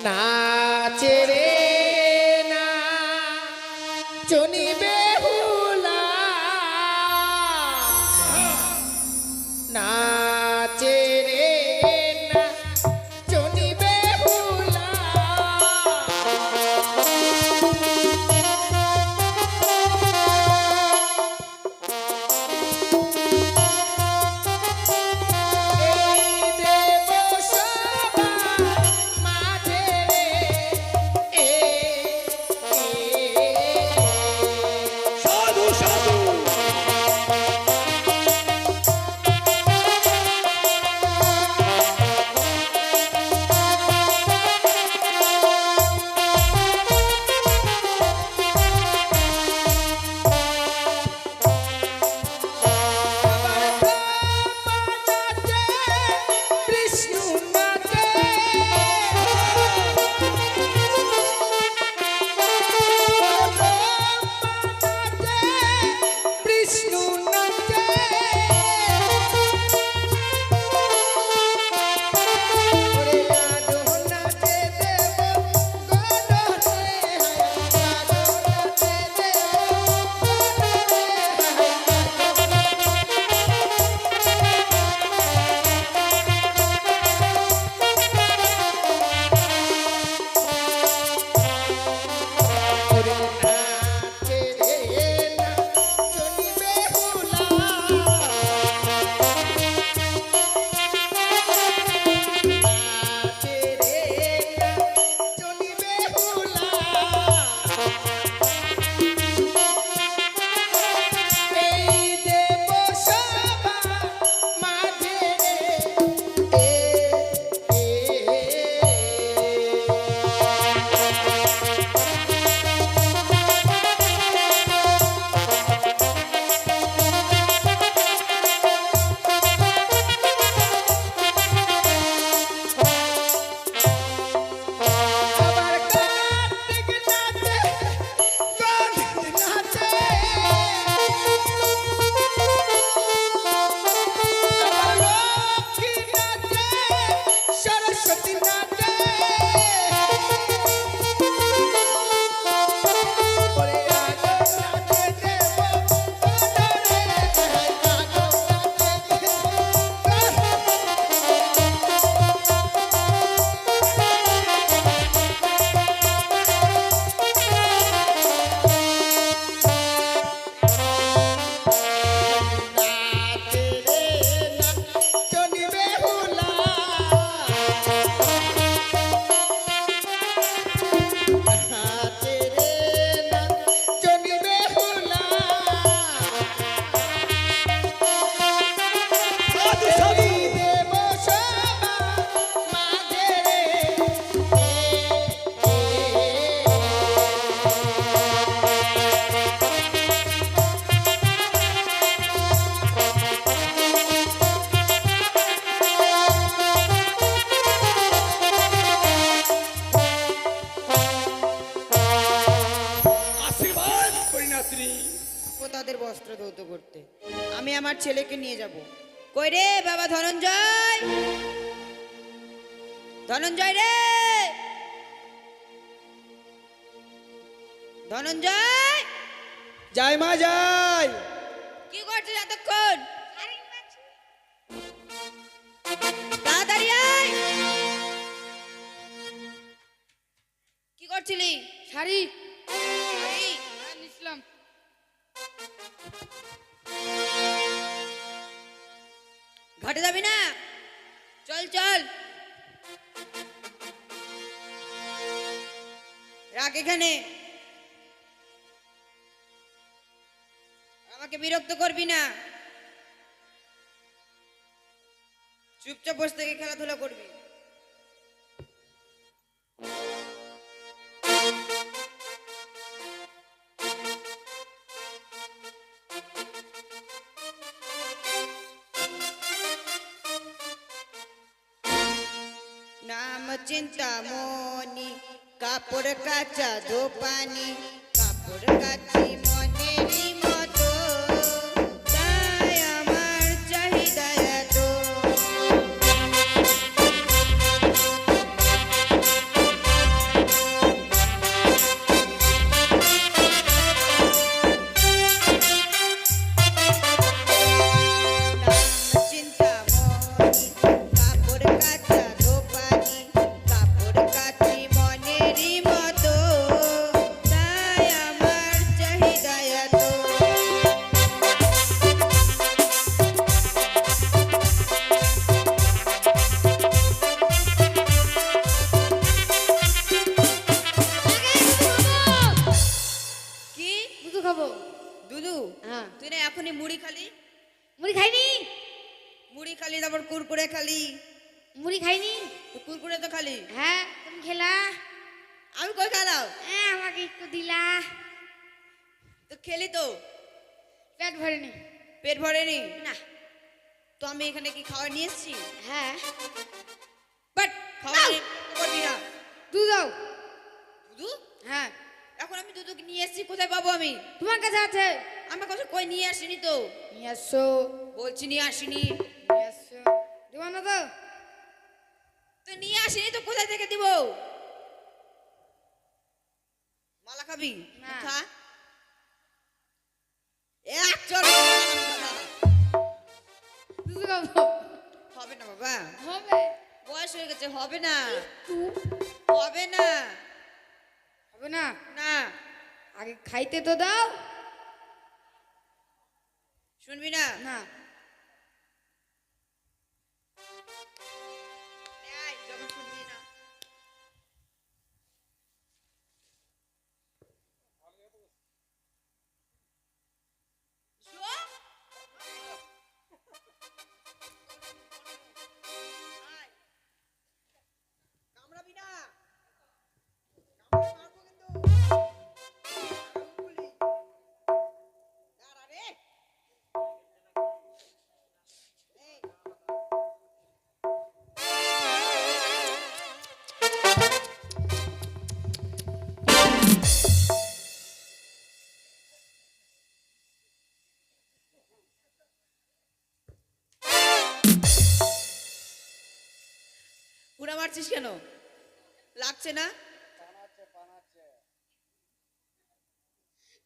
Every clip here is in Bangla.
নাচে রে না চনি বেহুলা নাচে রে না চনি বেহুলা তাদের বস্ত্র ধৌত করতে আমি আমার ছেলেকে নিয়ে যাব। কই রে বাবা ধনঞ্জয়, ধনঞ্জয় রে, ধনঞ্জয়। যাই মা যাই। কি করছিস এতক্ষণ? তাড়াতাড়ি আয়। কি করছিলি? শাড়ি শাড়ি নিছিলাম। ঘাটে যাবি না? চল চল, রাখ এখানে, আমাকে বিরক্ত করবি না, চুপচাপ বসে থেকে খেলাধুলা করবি। নাম চিন্তামণি, কাপড় কাচা দোপানি, কাপড় কাচি মনেরই মতো, তাই আমার চাহিদা এত। এখনই মুড়ি খালি, মুড়ি খাইনি, মুড়ি খালি, তারপর কুরকুরে খালি। মুড়ি খাইনি। তো কুরকুরে তো খালি। হ্যাঁ তুমি খেলা। আমি কই খালাও? হ্যাঁ আমাকে একটু দিলা। তো খেলি তো, পেট ভরেনি। পেট ভরেনি না। তো আমি এখানে কি খাওয়া নিয়ে এসেছি? হ্যাঁ বাট খাওয়া নাও। নিয়ে করবি না। দুধ দাও। দুধ? হ্যাঁ এখন আমি দুধ নিয়ে এসেছি, কোথায় পাবো আমি? তোমার কাছে আছে। আমার কাছে কই নিয়ে আসিনি তো। নিয়ে আসছো। বলছি নিয়ে আসিনি। নিয়ে আসছো। দিব না তো? তো নিয়ে আসিনি তো কোথায় থেকে দিব? মালা খাবি? না। খা। এক চড় দুধ খাবো। হবে না বাবা, হবে। বয়স হয়ে গেছে, হবে না, একটু। হবে না। হবে না। না আগে খাইতে তো দাও। শুনবি না? না। এই, যখন শুনবি না। শো? আয়। কামড়াবি না, কামড়ে মারবো কিন্তু। আমি বলি। দাঁড়া রে। এই, হুড়া মারছিস কেন? লাগছে না?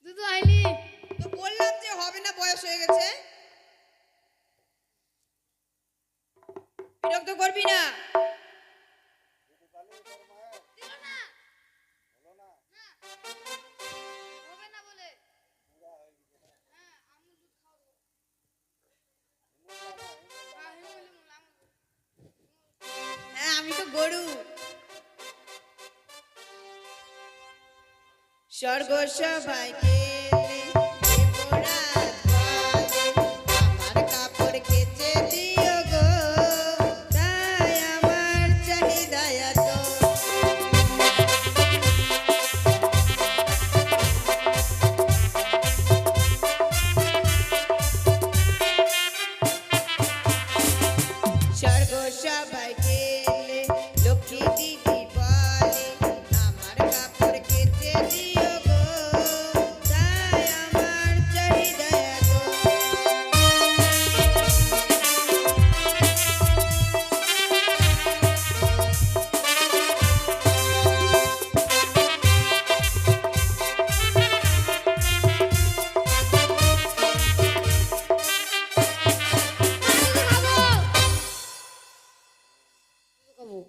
দুধ আইলি। তো বললাম যে হবে না, বয়স হয়ে গেছে। বিরক্ত করবি না। দিল না। না। হবে না বলে। হ্যাঁ, আমি দুধ খাবো। হ্যাঁ, হিমুলি মুলাম। হ্যাঁ আমি তো গরু। স্বর্গ সবাইকে আমার কাপড় কেচে দিও গো, তাই আমার চাহিদা এত। স্বর্গ সবাইকে লক্ষ্মী দিদি বলে আমার কাপড় কেচে দিও গো, তাই আমার চাহিদা এত। খাবো।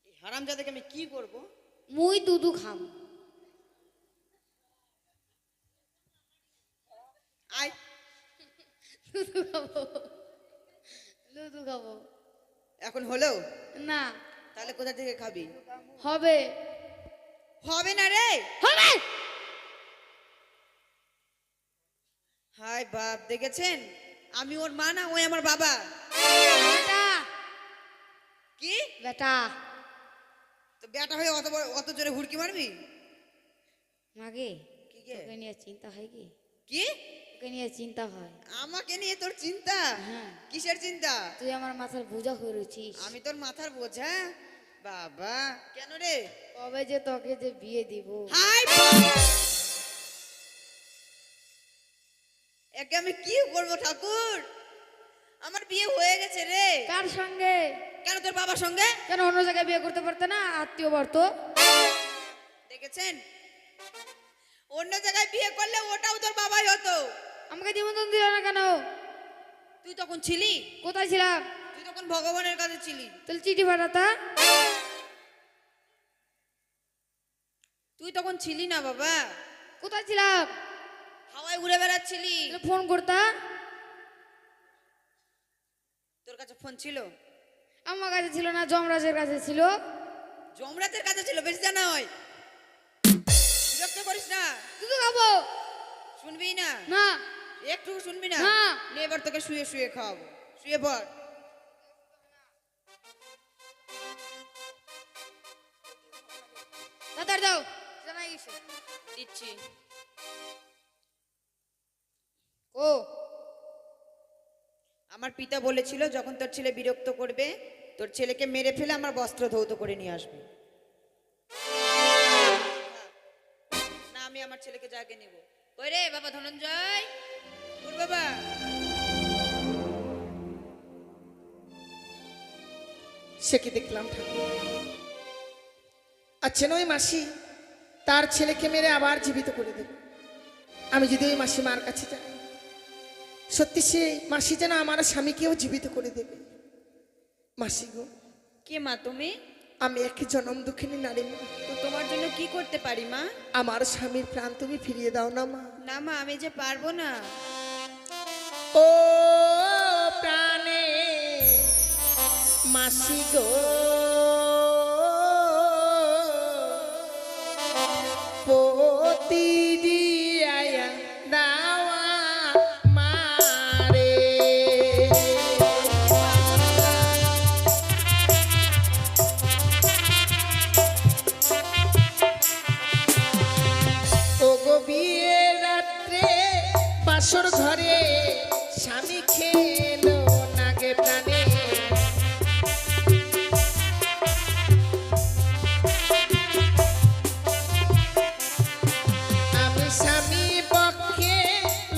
এই হারামজাদাকে আমি কি করব? মুই দুধু খাম। আয়, দুধু খাবো। দুধু খাবো। এখন হলো? না। তাহলে কোথা থেকে খাবি? হবে। হবে না রে। হবে। হাই বাপ, দেখেছেন? আমি ওর মা না, ওই আমার বাবা। বেটা। কি? বেটা। তো বেটা হয়ে অত জোরে হুড়কি মারবি? মাগে কি গে? তোকে নিয়ে চিন্তা হয় কি? কি? তোকে নিয়ে চিন্তা হয়। আমাকে নিয়ে তোর চিন্তা? হ্যাঁ। কিসের চিন্তা? তুই আমার মাথার বোঝা হয়ে রয়েছিস। আমি তোর মাথার বোঝা? বাবা, কেন রে? কবে যে তোকে যে বিয়ে দিব। হাই বাপ! একে আমি কি করবো ঠাকুর? আমার বিয়ে হয়ে গেছে রে। কার সঙ্গে? কেন তোর বাবার সঙ্গে? কেন অন্য জায়গায় বিয়ে করতে পারতে না? আত্মীয় বাড়তো। দেখেছেন, অন্য জায়গায় বিয়ে করলে ওটাও তোর বাবাই হতো। আমাকে নিমন্ত্রণ দিল না কেন? তুই তখন ছিলি? কোথায় ছিলাম? তুই তখন ভগবানের কাছে ছিলি। তাহলে চিঠি পাঠাতা। তুই তখন ছিলি না বাবা, কোথায় ছিলাম? হাওয়ায় উড়ে বেড়াচ্ছিলি। তাহলে ফোন করতা। তোর কাছে ফোন ছিল? আমার কাছে ছিল না, যমরাজের কাছে ছিল। যমরাজের কাছে ছিল, বেশি জানা হয়। বিরক্ত করিস না। দুধ খাবো। শুনবি না? না একটু শুনবি না? না। নে এবার তোকে শুয়ে শুয়ে খাওয়াবো, শুয়ে পড়। তাড়াতাড়ি দাও জানাই গেছে দিচ্ছি। ও আমার পিতা বলেছিল যখন তোর ছেলে বিরক্ত করবে তোর ছেলেকে মেরে ফেলে আমার বস্ত্র ধৌত করে নিয়ে আসবে। না আমি আমার ছেলেকে জাগে নেব। কই রে বাবা ধনঞ্জয়, ওর বাবা। সে কি দেখলাম ঠাকুর? আচ্ছা নয় মাসি তার ছেলেকে মেরে আবার জীবিত করে দেবে। আমি যদি ওই মাসি মার কাছে যাই, সত্যি সে মাসি যেন আমার স্বামীকেও জীবিত করে দেবে। মাসি গো, কে মা তুমি? আমি এক জনম দুঃখিনী নারী মা। তো তোমার জন্য কি করতে পারি মা? আমার স্বামীর প্রাণ তুমি ফিরিয়ে দাও না মা। না মা আমি যে পারবো না। ও প্রাণে মাসি গো, পতিরি আয়া দাওয়া মারে। ও গো বিয়ের রাত্রে বাসর ঘরে স্বামী খেলো নাগে প্রাণে। আমি স্বামী পক্ষে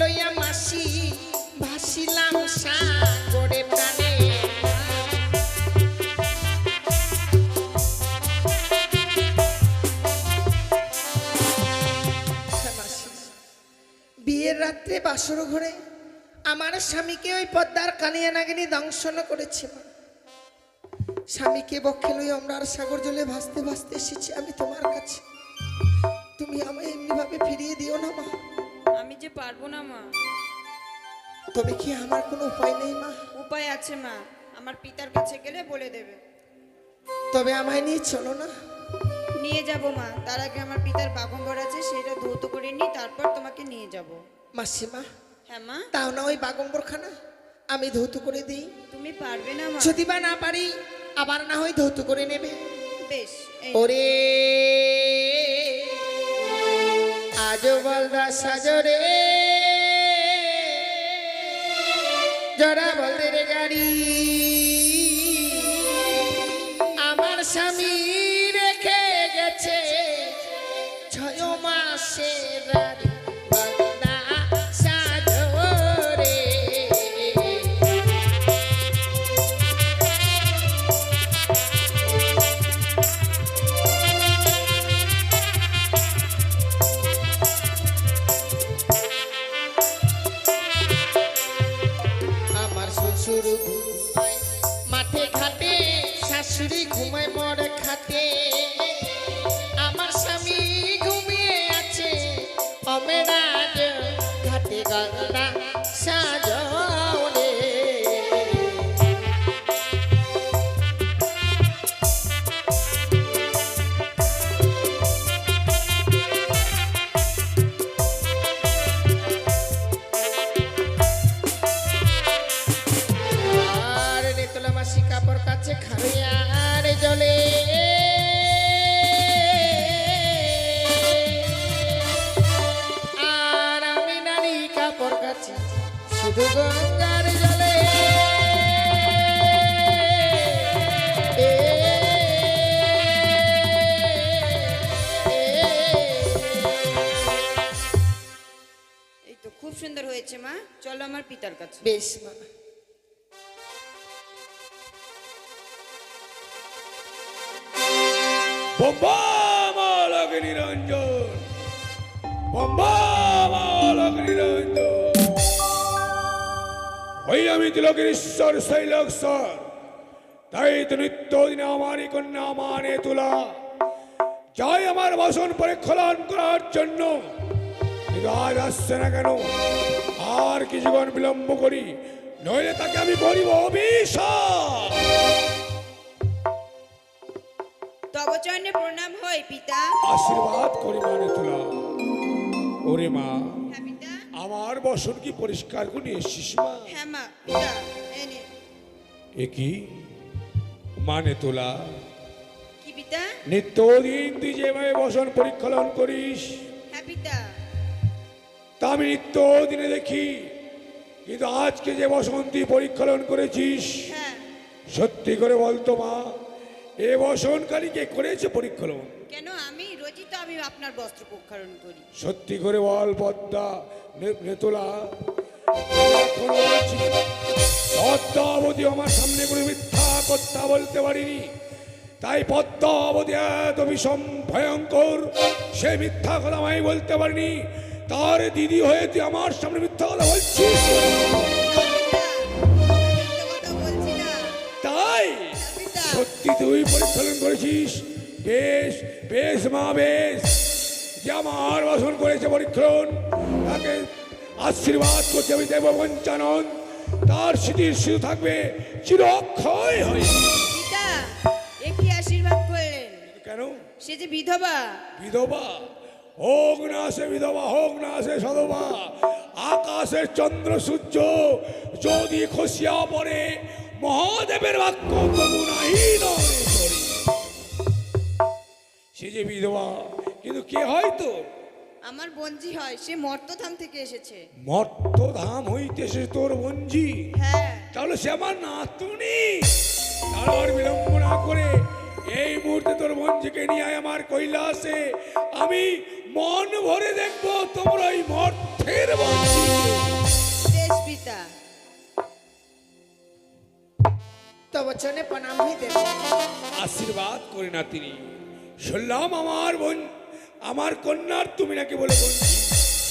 লইয়া মাসি ভাসিলাম সাগরে প্রাণে। বিয়ের রাত্রে বাসর ঘরে আমার স্বামীকে ওই পদ্মার কানিয়া নাগিনী দংশন করেছে মা। স্বামীকে বক্ষে লই আমরা আর সাগর জলে ভাসতে ভাসতে এসেছি আমি তোমার কাছে। তুমি আমায় এমনি ভাবে ফিরিয়ে দিও না মা। আমি যে পারবো না মা। তবে কি আমার কোনো উপায় নেই মা? উপায় আছে মা, আমার পিতার কাছে গেলে বলে দেবে। তবে আমায় নিয়ে চলো না। নিয়ে যাব মা, তার আগে আমার পিতার বাগম্বর আছে সেটা ধৌত করে নি, তারপর তোমাকে নিয়ে যাব। মাসিমা হ্যাঁ মা। তাও না ওই বাগম্বরখানা আমি ধৌত করে দিই। তুমি পারবে না মা? যদি বা না পারি আবার না হয় ধৌত করে নেবে। বেশ। ওরে আজো বলদা সাজরে জরা বলদের গাড়ি আমার স্বামী রেখে গেছে 6 মাসের রানী বলদা সাজরে। আমার শ্বশুর ঘুমায় মাঠে ঘাটে, শাশুড়ি ঘুমায় মোর খাটে। আমার স্বামী ঘুমিয়ে আছে অমেরাজ ঘাটে গলদা সাজরে। আর নেতলা মাসি কাপড় কাছে খাইয়ার জলে আর আমি নারী কাপড় কাছে শুধু গঙ্গার জলে। এই তো খুব সুন্দর হয়েছে মা, চলো আমার পিতার কাছে। বেশ মা। বোম্বা মালক নিরঞ্জন, বোম্বা মালক নিরঞ্জন। ওই আমি তিলকের ঈশ্বর শৈলশ্বর, তাই তো নিত্য দিনে আমারই কন্যা মানে তোলা যাই আমার বাসন পরিক্ষলন করার জন্য। কিন্তু আজ আসছে না কেন? আর কিছুক্ষণ বিলম্ব করি, নইলে তাকে আমি করিব অভিশাপ। তব চরণে প্রণাম হয় পিতা। আশীর্বাদ করি মানে তোলা। ওরে মা, হ্যাঁ পিতা। আমার বসন কি পরিষ্কার করে নিয়ে এসছিস মা? হ্যাঁ মা, পিতা এই নে। এ কি মানে তোলা? কি পিতা? নিত্যদিন তুই যেভাবে বসন পরিক্ষলন করিস হ্যাঁ পিতা। তা আমি নিত্যদিনে দেখি, কিন্তু আজকে যে বসন তুই পরিক্ষলন করেছিস, হ্যাঁ। সত্যি করে বলতো মা, এ বসনকারী কে করেছে পরিক্ষলন? কেন, আমি রোজই তো আমি আপনার বস্ত্র প্রক্ষালন করি। সত্যি করে বল পদ্মা, নেতোলা। এখন বলছি, পদ্মাবতী আমার সামনে কোনো মিথ্যা কথা বলতে পারিনি, তাই পদ্মাবতী এত বিষম ভয়ঙ্কর, সে মিথ্যা কথা আমি বলতে পারিনি। তার দিদি হয়ে তুই আমার সামনে মিথ্যা কথা বলছিস। কথা বলছি না তাই পিতা। সত্যি তুই পরিচালন করেছিস? বেশ বেশ মা, বেশ। যে আমার বাসন করেছে পরীক্ষণ, তাকে আশীর্বাদ করছে আমি দেব পঞ্চানন, তার স্মৃতির শুধু থাকবে চির অক্ষয় হয়ে। পিতা, এ কি আশীর্বাদ করলেন? কেন? সে যে বিধবা। বিধবা হোক না সে বিধবা, হোক না সে সধবা, আকাশের চন্দ্র সূর্য যদি খসিয়া পড়ে, মহাদেবের বাক্য তবু নাহি নড়ে চড়ে। সে যে বিধবা, কিন্তু কে হয়তো আমার বঞ্জি হয়, সে মর্তধাম থেকে এসেছে। মর্তধাম হইতেছে তোর বঞ্জি? হ্যাঁ। তাহলে সে আমার নাতুনি। তাহলে আর বিলম্ব না করে এই মুহূর্তে তোর বঞ্জিকে নিয়ে আয় আমার কৈলাসে। আমি মন ভরে দেখবো তোমরা ওই মর্তের বঞ্জি। বেশ পিতা। তো বচনে প্রণাম হই দেব। আশীর্বাদ করে না তিনি। শুনলাম আমার বোন, আমার কন্যার তুমি নাকি বলে বঞ্জি।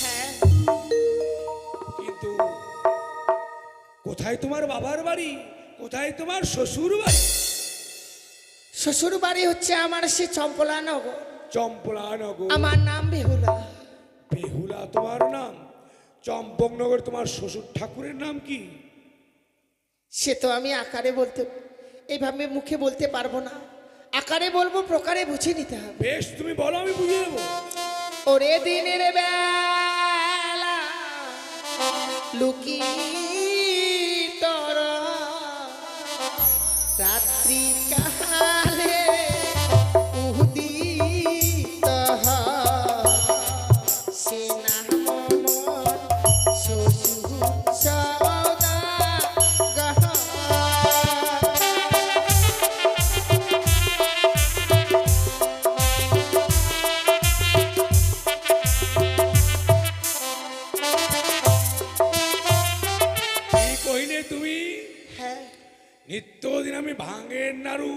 হ্যাঁ। কিন্তু কোথায় তোমার বাবার বাড়ি, কোথায় তোমার শ্বশুর বাড়ি? শ্বশুর বাড়ি হচ্ছে আমার সে চম্পলানগর। চম্পলানগর। আমার নাম বেহুলা। বেহুলা তোমার নাম? চম্পকনগর তোমার শ্বশুর ঠাকুরের নাম কি? সে তো আমি আকারে বলতে, এইভাবে মুখে বলতে পারবো না। আকারে বলবো, প্রকারে বুঝে নিতে হবে। বেশ, তুমি বলো, আমি বুঝে নেবো। ওরে দিনের বেলা লুকি তোর রাত্রি কালে উদিত সে না মন শ্বশুর সওদাগর। তুমি হ্যাঁ, নিত্যদিন আমি ভাঙের নাড়ু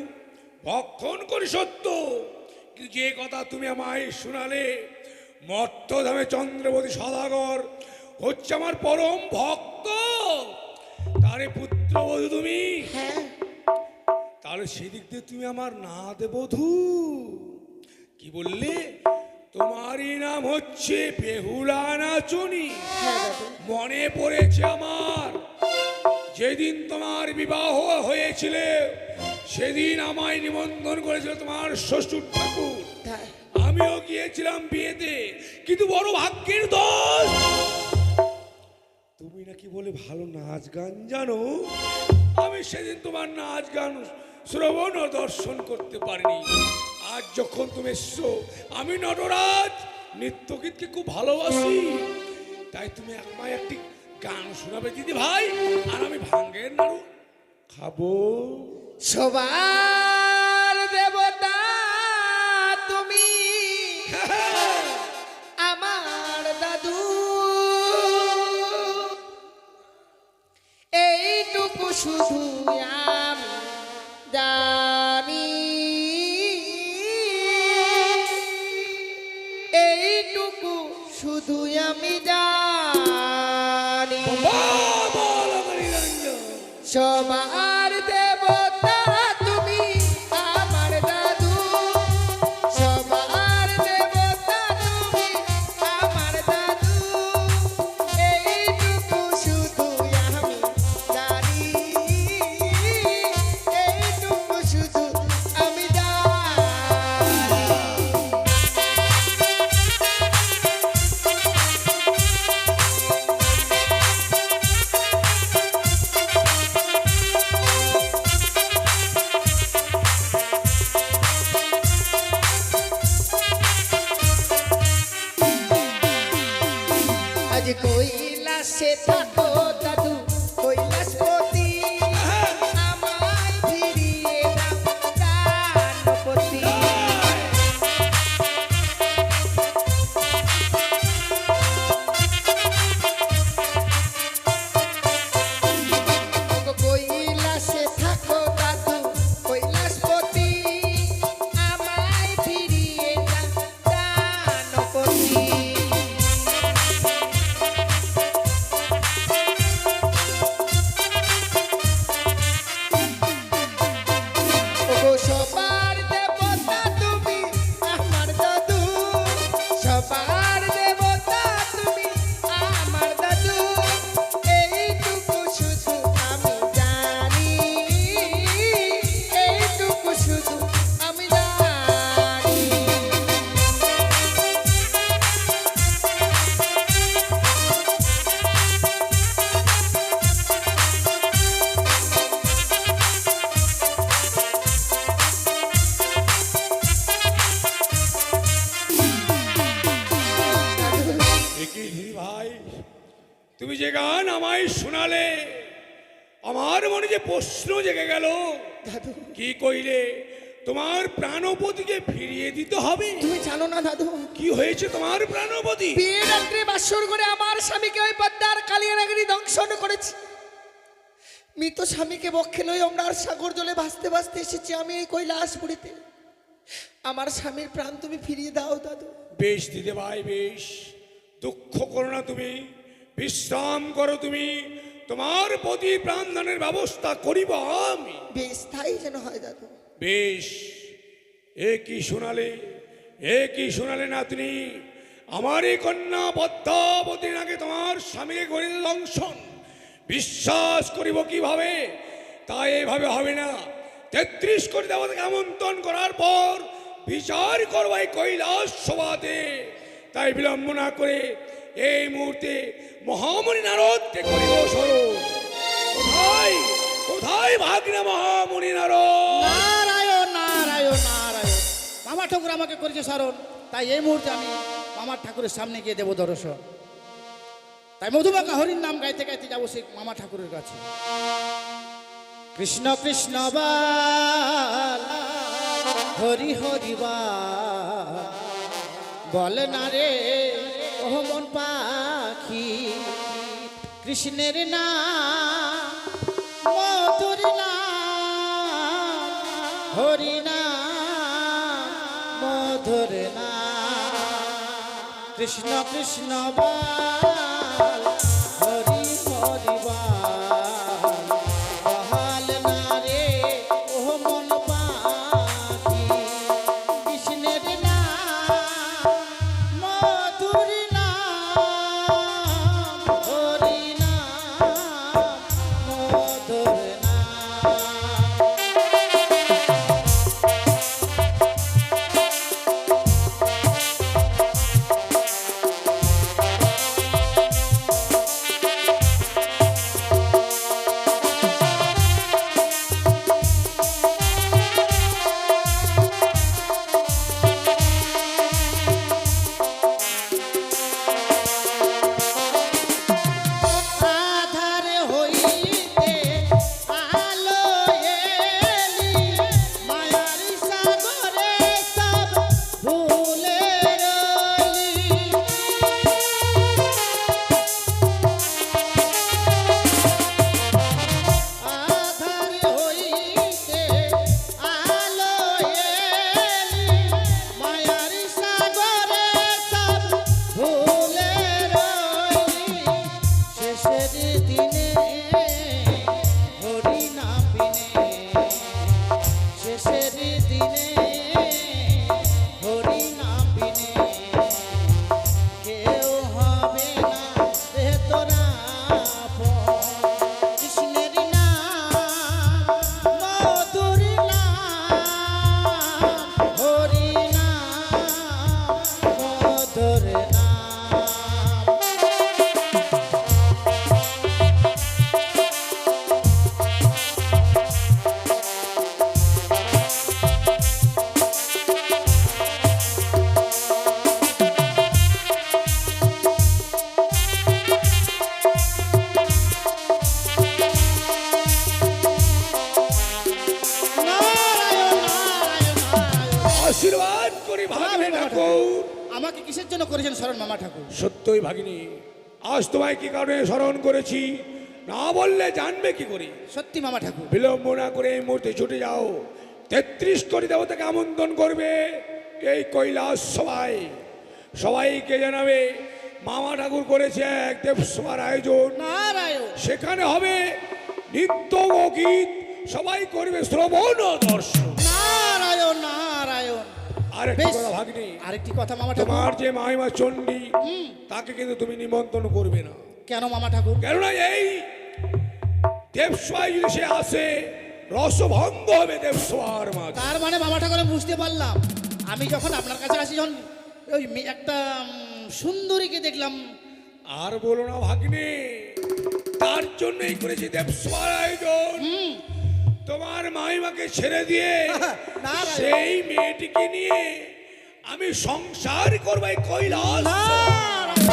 ভক্ষণ করি সত্য, কিন্তু যে কথা তুমি আমায় শোনালে, মর্তধামে চন্দ্রবতী সদাগর হচ্ছে আমার পরম ভক্ত, তারে পুত্রবধূ তুমি। হ্যাঁ, তাহলে সেদিক দিয়ে তুমি আমার নাতবধূ। কি বললে? তোমারই নাম হচ্ছে বেহুলা নাচনি? হ্যাঁ দাদু। মনে পড়েছে আমার, যেদিন তোমার বিবাহ হয়েছিল সেদিন আমায় নিমন্ত্রণ করেছিল তোমার শ্বশুর ঠাকুর। তাই। আমিও গিয়েছিলাম বিয়েতে, কিন্তু বড় ভাগ্যের দোষ, তুমি নাকি বলে ভালো নাচ গান জানো। আমি সেদিন তোমার নাচ গান শ্রবণ ও দর্শন করতে পারিনি। আজ যখন তুমি এসছো, আমি নটরাজ নৃত্যগীতকে খুব ভালোবাসি, তাই তুমি আমায় একটি গান শোনাবে দিদি ভাই, আর আমি ভাঙ্গের নাড়ু খাবো। সবার দেবতা তুমি আমার দাদু, এইটুকু শুধু আমি জানি, এইটুকু শুধু আমি জানি। সবার দেবতা তুমি আমার দাদু, সবার দেবতা তুমি আমার দাদু, এইটুকু শুধু আমি জানি, এইটুকু শুধু আমি জানি। আজ কৈলাসে থাকো দাদু কৈলাসপতি, আমায় ফিরিয়ে দাও প্রাণপতি। কৈলাসে থাকো দাদু কৈলাসপতি, আমায় ফিরিয়ে দাও প্রাণপতি। ওগো সবার দেবতা তুমি আমার দাদু, সবার দেবতা তুমি আমার দাদু, এইটুকু শুধু আমি জানি, এইটুকু শুধু আমি জানি। একই দিদি ভাই, তুমি যে গান আমায় শোনালে আমার মনে যে প্রশ্ন জেগে গেল। দাদু কি কইলে তোমার প্রাণপতিকে ফিরিয়ে দিতে হবে? তুমি জানো না দাদু, কি হয়েছে তোমার প্রাণপতি? বিয়ের রাত্রে বাসর করে আমার স্বামীকে ওই পদ্মার কালিয়ানাগিনী দংশন করেছে। মৃত স্বামীকে বক্ষে লই আমরা আর সাগর জলে ভাসতে ভাসতে এসেছি আমি এই কৈলাসপুরীতে। আমার স্বামীর প্রাণ তুমি ফিরিয়ে দাও দাদু। বেশ দিদি ভাই বেশ, দুঃখ করো না তুমি, বিশ্রাম করো তুমি, তোমার প্রতি প্রাণদানের ব্যবস্থা করিব আমি। বেশ তাই যেন হয় দাদু। বেশ, এ কি শোনালে নাতনি, আমার এই কন্যা পদ্মাবতী নাকি তোমার স্বামীকে করিতে দংশন? বিশ্বাস করিব কিভাবে? তাই এভাবে হবে না। 33 কোটি দেবতাকে আমন্ত্রণ করার পর বিচার করবো এই কৈলাস সভাতে। তাই বিলম্ব না করে এই মুহূর্তে মহামণি নারদকে করিব স্মরণ। কোথায় কোথায় ভাগ্নে মহামণি নারদ? নারায়ণ নারায়ণ নারায়ণ, মামা ঠাকুর আমাকে করেছে স্মরণ, তাই এই মুহূর্তে আমি মামা ঠাকুরের সামনে গিয়ে দেবো দর্শন। তাই মধুমাকা হরির নাম গাইতে গাইতে যাবো সেই মামা ঠাকুরের কাছে। কৃষ্ণ কৃষ্ণ বাল হরি হরি বাল, বলে না রে ও মন পাখি, কৃষ্ণের নাম মধুর নাম, হরি নাম মধুর নাম। কৃষ্ণ কৃষ্ণ বাল হরি হরি বাল, বহাল না রে ও মন পাখি, কৃষ্ণের নাম মধুর নাম, হরি নাম মধুর নাম। প্রণাম করি ভাগিনী ঠাকুর। আমাকে কিসের জন্য করেছেন স্মরণ মামা ঠাকুর? সত্যই ভাগিনী, আজ তোমায় কি কারণে স্মরণ করেছি না বললে জানবে কি করে? সত্যি মামা ঠাকুর। বিলম্ব না করে এই মুহূর্তে ছুটে যাও, 33 কোটি দেবতাকে আমন্ত্রণ করবে এই কৈলাস সভায়। সবাইকে জানাবে মামা ঠাকুর করেছে এক দেবসভার আয়োজন। নারায়ণ সেখানে হবে নৃত্য ও গীত, সবাই করবে শ্রবণ ও দর্শন। নারায়ণ নারায়ণ। আরেকটি বেশ। কথা ভাগ্নি, আরেকটি কথা মামা ঠাকুর। তোমার যে মাইমা চণ্ডী তাকে কিন্তু তুমি নিমন্ত্রণ করবে না। কেন মামা ঠাকুর? কেননা এই দেবসভায় যদি সে আসে রসভঙ্গ হবে দেবসভার মাঝে। তার মানে মামা ঠাকুর আমি বুঝতে পারলাম, আমি যখন আপনার কাছে আসি যখন ওই একটা সুন্দরীকে দেখলাম। আর বলো না ভাগ্নে, তার জন্যই করেছি দেবসভার আয়োজন। তোমার মাইমাকে ছেড়ে দিয়ে নারায়ণ। সেই মেয়েটিকে নিয়ে আমি সংসার করবো এই কৈলাস। নারায়ণ।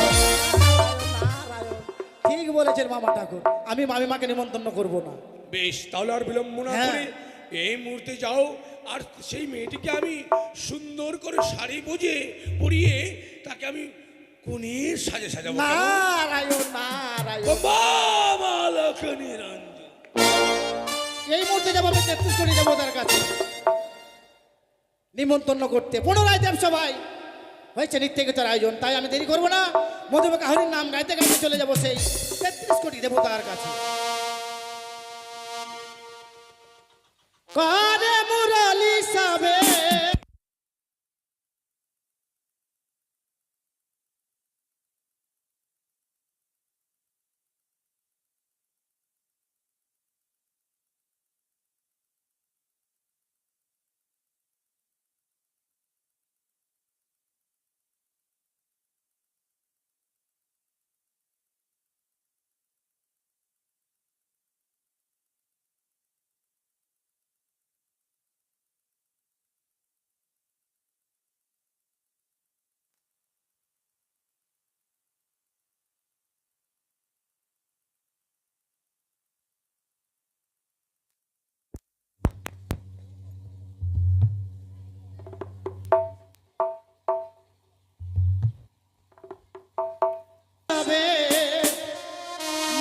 ঠিক বলেছেন মামা ঠাকুর, আমি মামিমাকে নিমন্ত্রণ করব না। বেশ, তাহলে আর বিলম্ব না হ্যাঁ। করে এই মুহূর্তে যাও, আর সেই মেয়েটিকে আমি সুন্দর করে শাড়ি পরিয়ে তাকে আমি কোণের সাজে সাজাবো। কেমন? নারায়ণ নারায়ণ। মা লক্ষ্মী রঞ্জন। এই মুহূর্তে যাবো আমি 33 কোটি দেবতার কাছে নিমন্ত্রণ করতে। পুনরায় দেবসভায় হয়েছে নৃত্যগীতার আয়োজন, তাই আমি দেরি করবো না। মধুবাকা হরির নাম গাইতে গাইতে চলে যাবো সেই 33 কোটি দেবতার কাছে। কারে মুরলি সাবে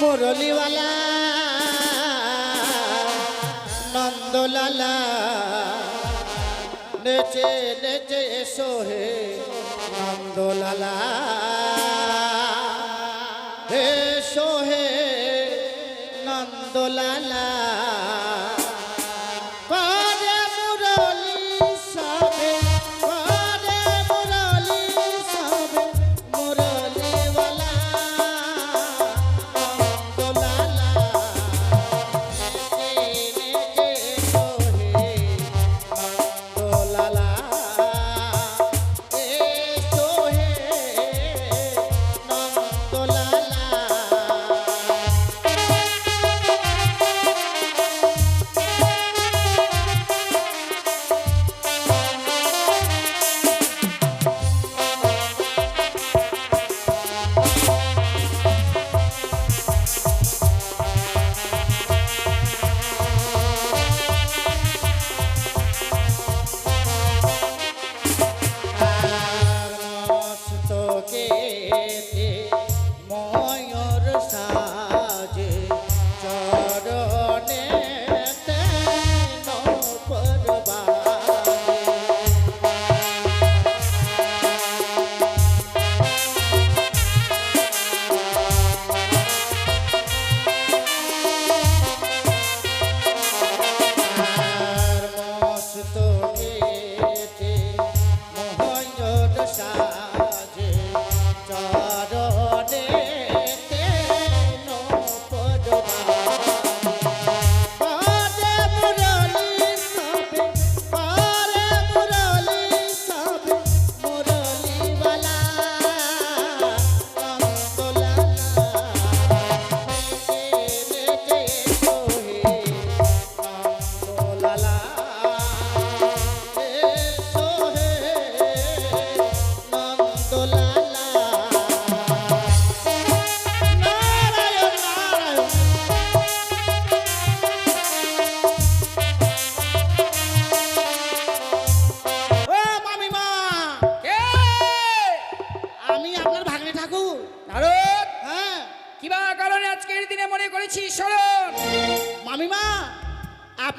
মুরলিওয়ালা নন্দলালা নেচে নেচে সোহে নন্দলালা হে সোহে নন্দলালা করে মুরলি সবে করে মুরলি সবে মুরলিওয়ালা নন্দলালা নেচে নেচে সোহে নন্দলালা হে সোহে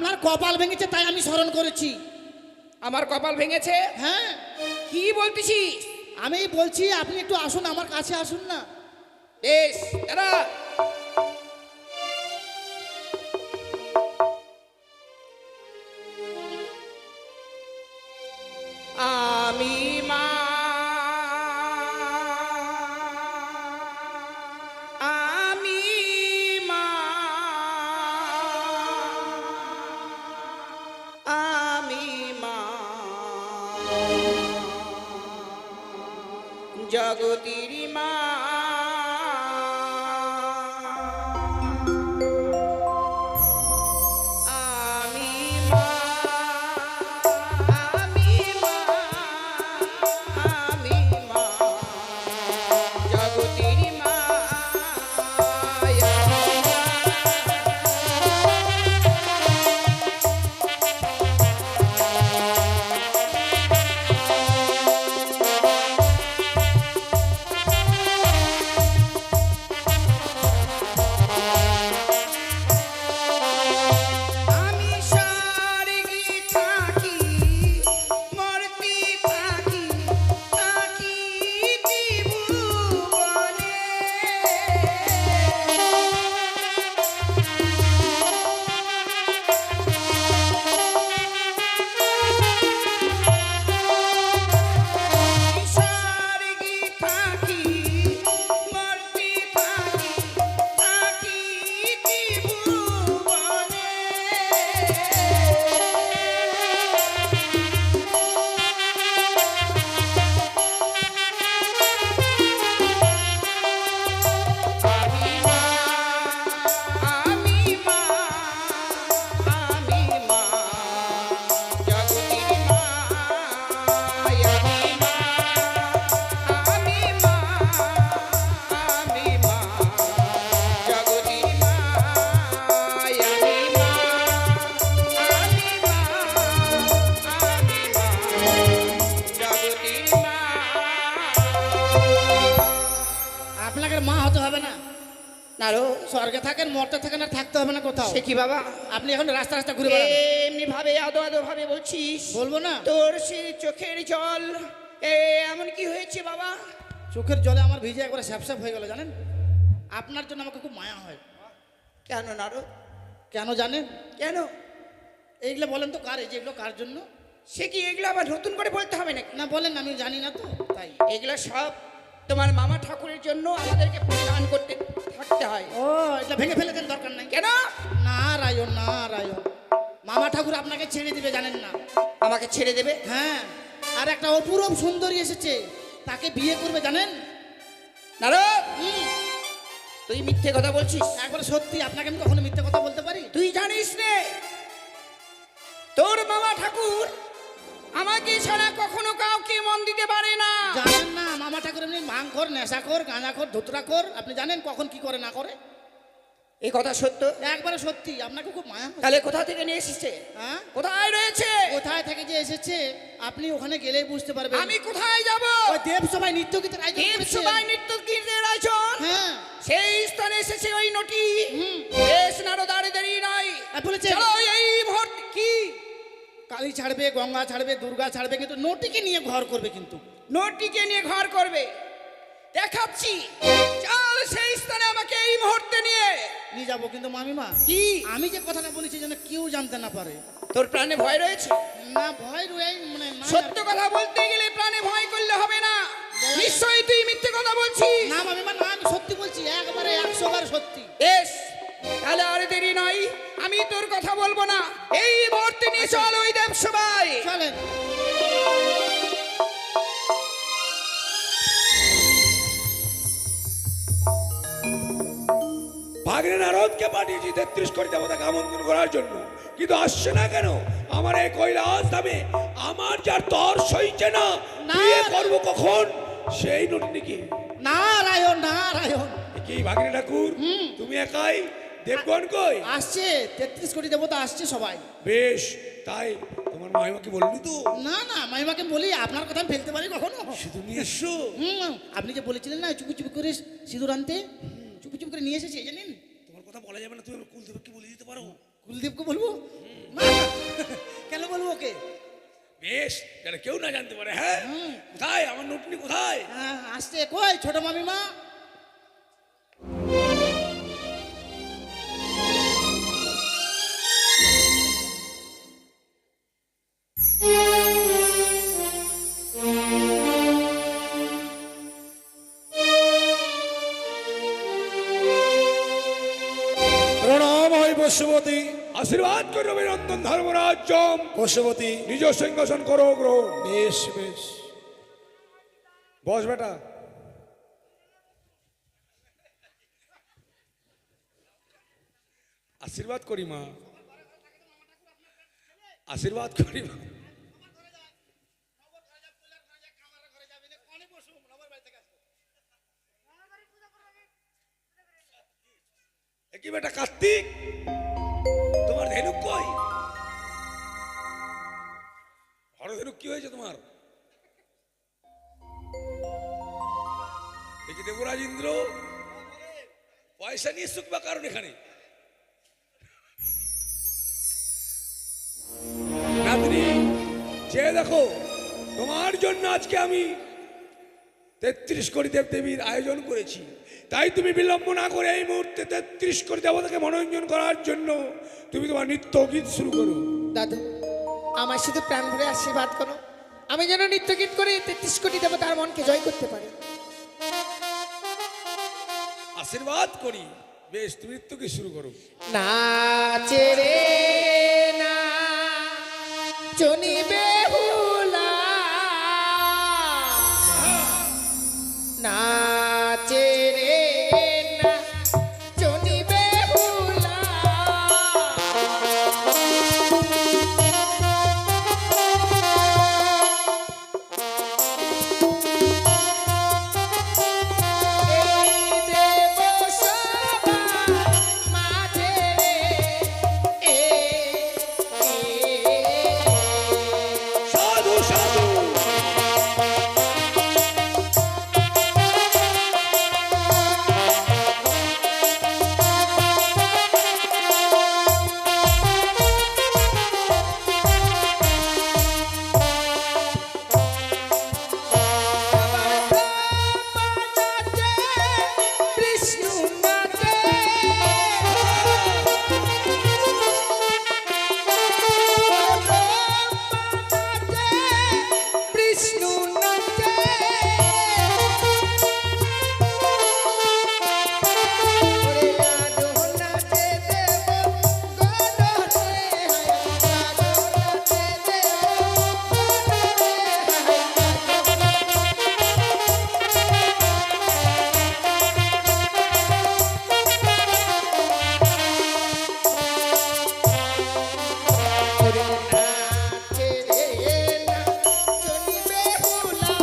আপনার কপাল ভেঙেছে তাই আমি স্মরণ করেছি। আমার কপাল ভেঙেছে? হ্যাঁ, কি বলতেছিস? আমি বলছি আপনি একটু আসুন, আমার কাছে আসুন না। বেশ দাঁড়া। আমি মা, আমি মা, আমি মা, জগতির মা। আমি মা, আমি মা, আমি মা, জগতির মা। আমি স্বর্গে থাকি, মর্তে থাকি, থাকি ত্রিভুবনে। আমি স্বর্গে থাকি, মর্তে থাকি, থাকি ত্রিভুবনে। আমি মা, আমি মা, আমি মা, জগতির মা। আমি মা, আমি মা, আমি মা, জগতির মা। আমি মা, আমি মা, আমি মা, জগতির মা। আপনাকে মা হতে হবে না, নারো, স্বর্গে থাকেন, মর্তে থাকেন, আর থাকতে হবে না কোথাও। সে কি বাবা? আপনি এখন রাস্তা রাস্তা ঘুরে বেড়ান। এমনি ভাবে আদো আদো ভাবে বলছিস? বলবো না? তোর সে চোখের জল এমন কি হয়েছে বাবা? চোখের জলে আমার ভিজে একবারে স্যাপস্যাপ হয়ে গেল জানেন। আপনার জন্য আমাকে খুব মায়া হয়। কেন নারো? কেন জানেন? কেন? এইগুলো বলেন তো কার, এই যে এগুলো কার জন্য? সে কি এগুলো আবার নতুন করে বলতে হবে নাকি? না বলেন, আমি জানি না তো তাই। এগুলো সব তোমার মামা ঠাকুরের জন্য আমাদেরকে পরিধান করতে থাকতে হয়। ও, এটা ভেঙে ফেলে দেন, দরকার নাই। কেন? নারায়ণ নারায়ণ, মামা ঠাকুর আপনাকে ছেড়ে দিবে জানেন না? আমাকে ছেড়ে দেবে? হ্যাঁ, আর একটা অপূরব সুন্দরী এসেছে, তাকে বিয়ে করবে জানেন? নারো, তুই মিথ্যে কথা বলছিস। একবারে সত্যি, আপনাকে আমি কখনো মিথ্যে কথা বলতে পারি? তুই জানিস নে তোর মামা ঠাকুর আমাকে ছাড়া কখনো কাউকে মন দিতে পারে না। জানেন না, মামা ঠাকুর এমনি ভাঙখোর, নেশাখোর, গাঁজাখোর, ধুতরাখোর। আপনি জানেন কখন কি করে না করে? এই কথা সত্য? একবারে সত্যি, আপনাকে খুব মায়া হয়। তাহলে কোথা থেকে নিয়ে এসেছে? হ্যাঁ, কোথায় রয়েছে? কোথায় থেকে যে এসেছে আপনি ওখানে গেলেই বুঝতে পারবেন। আমি কোথায় যাব? ওই দেব সভায় নৃত্য গীতের আয়োজন দেব করেছে। সভায় নৃত্য কীর্তনের আয়োজন? হ্যাঁ, সেই স্থানে এসেছে ওই নটি। হুম। বেশ নারো, দাঁড়িয়ে দেরি নাই, আর বলেছে চলো এই মুহূর্তে। কি? কালী ছাড়বে, গঙ্গা ছাড়বে, দুর্গা ছাড়বে, কিন্তু নটিকে নিয়ে ঘর করবে। কিন্তু নটিকে নিয়ে ঘর করবে? দেখাচ্ছি, চল সেই স্থানে আমাকে এই মুহূর্তে নিয়ে নিয়ে যাবো। কিন্তু মামিমা, কি? আমি যে কথাটা বলেছি যেন কেউ জানতে না পারে। তোর প্রাণে ভয় রয়েছে? না, ভয় রয়ে মানে নাই আর- সত্য কথা বলতে গেলে প্রাণে ভয় করলে হবে না। নিশ্চয়ই তুই মিথ্যে কথা বলছিস। না মামিমা, না, আমি সত্যি বলছি, একবারে 100 বার সত্যি। বেশ, তাহলে আর দেরি নয়, আমি তোর কথা বলবো না, এই মুহূর্তে নিয়ে চল ওই দেব সভায়। চলেন। ভাগ্নে নারদকে পাঠিয়েছি 33 কোটি দেবতাকে আমন্ত্রণ করার জন্য, কিন্তু আসছে না কেন? আমার এই কৈলাস ধামে আমার যার তর সইছে না, না। বিয়ে করবো কখন সেই নটিনিকে। নারায়ণ নারায়ণ, কি ভাগ্নে ঠাকুর, তুমি একাই? দেবগণ কই? আসছে 33 কোটি দেবতা আসছে সবাই। বেশ, তাই তোমার মাইমাকে বললি তো? না না, মাইমাকে বলি, আপনার কথা আমি ফেলতে পারি কখনো? শুধু নিয়ে এসছো? আপনি যে বলেছিলেন না চুপি চুপি করে সিঁদুর আনতে, চুপি চুপি করে নিয়ে এসেছি, এই জানেন? তোমার কথা বলা যাবে না, তুমি আমার কুল দেবকে বলে দিতে পারো? কুলদীপকে বলবো না কেন বলবো ওকে? বেশ, যেন কেউ না জানতে পারে। হ্যাঁ, কোথায় আমার নটনি, কোথায়? হ্যাঁ, আসছে কই ছোট মামিমা? প্রণাম হয় পশুপতি। আশীর্বাদ করে অভিনন্দন ধর্মরাজ্যম। পশুপতি নিজ সিংহাসন করো গ্রহণ। বেশ বেশ। বস বেটা। আশীর্বাদ করি মা, আশীর্বাদ করি মা। কি বেটা কার্তিক, তোমার ধেনুক কই? হর ধেনুক কি হয়েছে তোমার? দেখি দেবরাজ ইন্দ্র পয়সা নিয়ে শুকবা কারণ এখানে নাতনি, যে দেখো তোমার জন্য আজকে আমি 33 কোটি দেবদেবীর আয়োজন করেছি। তাই তুমি বিলম্ব না করে এই মুহূর্তে 33 কোটি দেবতাকে মনোরঞ্জন করার জন্য তুমি তোমার নৃত্য গীত শুরু করো। দাদু, আমার শুধু প্রাণ ভরে আশীর্বাদ করো, আমি যেন নৃত্য গীত করে 33 কোটি দেবতার মনকে জয় করতে পারি। আশীর্বাদ করি। বেশ, তুমি নৃত্য গীত শুরু করো। নাচে রে না চনি বেহুলা, নাচে রে না চনি বেহুলা, এই দেব সবার মাঝে রে, সাধু সাধু। বিষ্ণু নাচে, বিষ্ণু নাচে, ওরে লাডু নাচে দেব গণরে, লাডু নাচে দেব ওরে নাচে রে না চনি বেহুলা,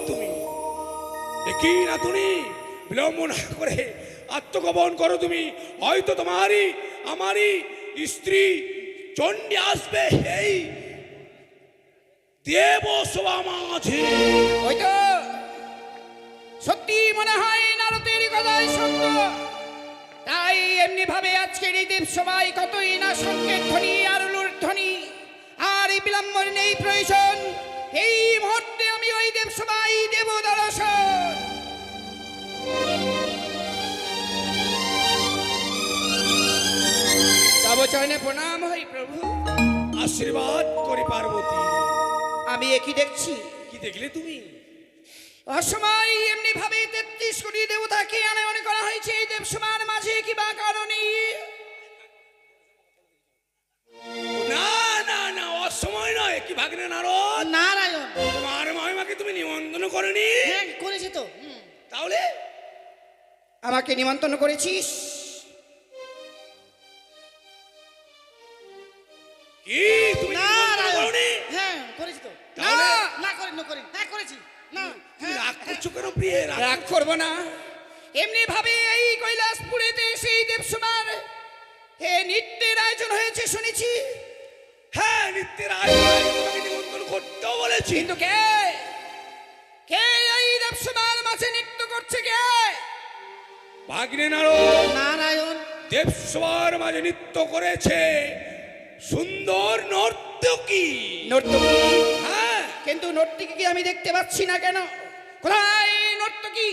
তুমি? কি না তুমি বিলম্ব না করে আত্মগোপন করো তুমি। হয়তো তোমারই আমারই স্ত্রী চণ্ডী আসবে এই দেব সভা মাঝে। ওই তো সত্যি মনে হয় নারদের কথাই সত্য। তাই এমনি ভাবে আজকের এই দেব সভায় কতই না শঙ্কের ধ্বনি আর উলুর ধ্বনি। আর এই বিলম্বন নেই প্রয়োজন। এই মুহূর্তে আমি ওই দেব সভায় দেব দর্শন। তব চরণে প্রণাম হই প্রভু। আশীর্বাদ করি পার্বতী। আমি একই দেখছি। কি দেখলে তুমি? অসময় এমনি ভাবে ৩৩ কোটি দেবতাকে আনয়ন করা হয়েছে এই দেবসভার মাঝে, কি বা কারণে? না না না, অসময় নয়। কি ভাগ্নে নারদ, নারায়ণ। তোমার মহিমাকে তুমি নিমন্ত্রণ করনি? হ্যাঁ করেছি তো। তাহলে আমাকে নিমন্ত্রণ করেছিস? কি তুমি নিমন্ত্রণ করনি? হ্যাঁ করেছি তো। তাহলে? না করিনি। হ্যাঁ করেছি। না তুমি রাগ করছো কেন প্রিয়ে? রাগ করবো না। এমনি ভাবে এই কৈলাসপুরেতে সেই দেবসভার নৃত্যের আয়োজন হয়েছে শুনেছি। হ্যাঁ, নিত্যের আয়োজন তোমাকে নিমন্ত্রণ করতেও বলেছি। কিন্তু কে কে এই দেবসভার মাঝে নৃত্য করছে? কে? ভাগ্নে নারদ নারায়ণ। দেবসভার মাঝে নৃত্য করেছে সুন্দর নর্তকী। নর্তকী? হ্যাঁ, কিন্তু নর্তকীকে আমি দেখতে পাচ্ছি না কেন? কোথায় নর্তকী?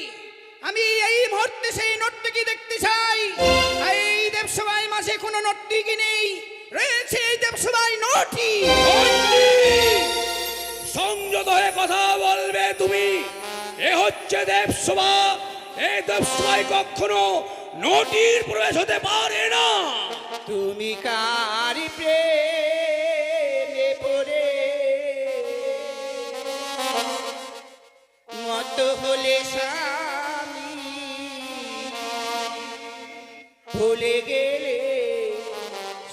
আমি এই মুহূর্তে সেই নর্তকী দেখতে চাই। এই দেবসভায় মাঝে কোনো নর্তকী নেই, রয়েছে এই দেবসভায় নটি। সংযত হয়ে কথা বলবে তুমি। এ হচ্ছে দেবসভা। এই দেবসভায় কখনো নটির প্রবেশ হতে পারে না। তুমি কারি প্রেমে পড়ে মত হলে স্বামী, ভুলে গেলে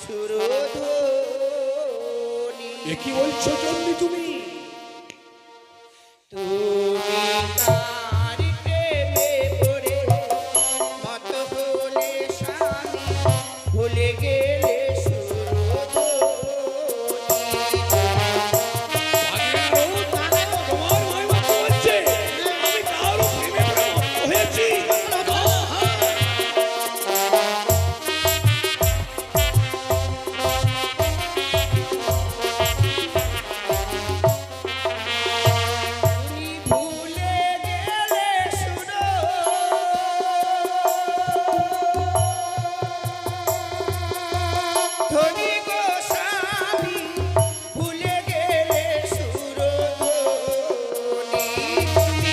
সুরধ্বনি। এ কি বলছো চন্ডী তুমি? তুমি কারি প্রেমে পড়ে মত হলে স্বামী, ভুলে গেলে তোমার মহিমা কি হচ্ছে? আমি কারো প্রেমে পড়ে মত্ত হয়েছি? তুমি ভুলে গেলে সুরধ্বনি গো স্বামী, ভুলে গেলে সুরধ্বনি। তুমি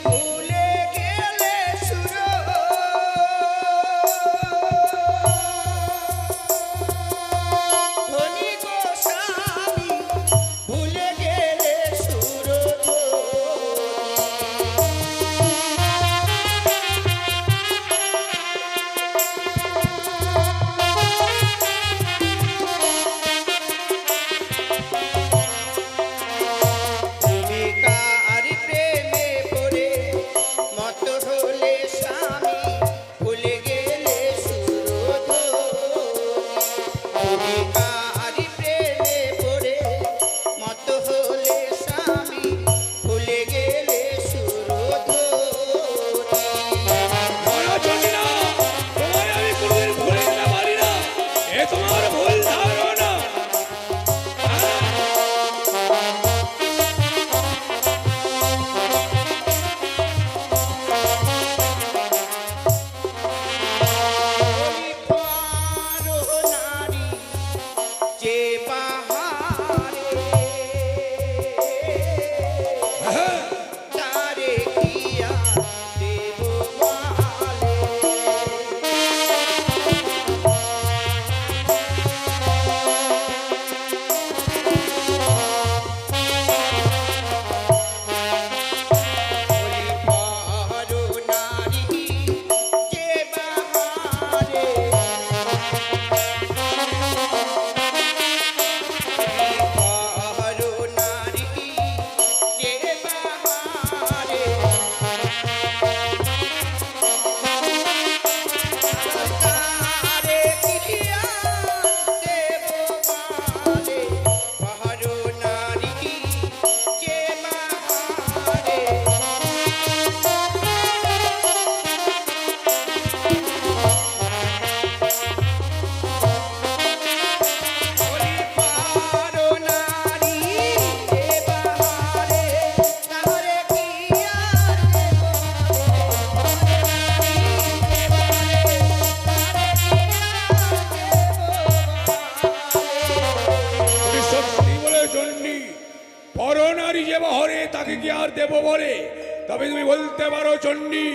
ভুলে গেলে সুরধ্বনি গো স্বামী, ভুলে গেলে সুরধ্বনি। তুমি কারি প্রেমে পড়ে মত হলে স্বামী, ভুলে গেলে সুরধ্বনি। তুমি কারি প্রেমে পড়ে মত হলে স্বামী, ভুলে গেলে সুরধ্বনি। না, চন্ডী না, তোমায় আমি কোনোদিন ভুলে যেতে পারি না। এ তোমার ভুল ধারণা। তবে তুমি বলতে পারো চণ্ডী,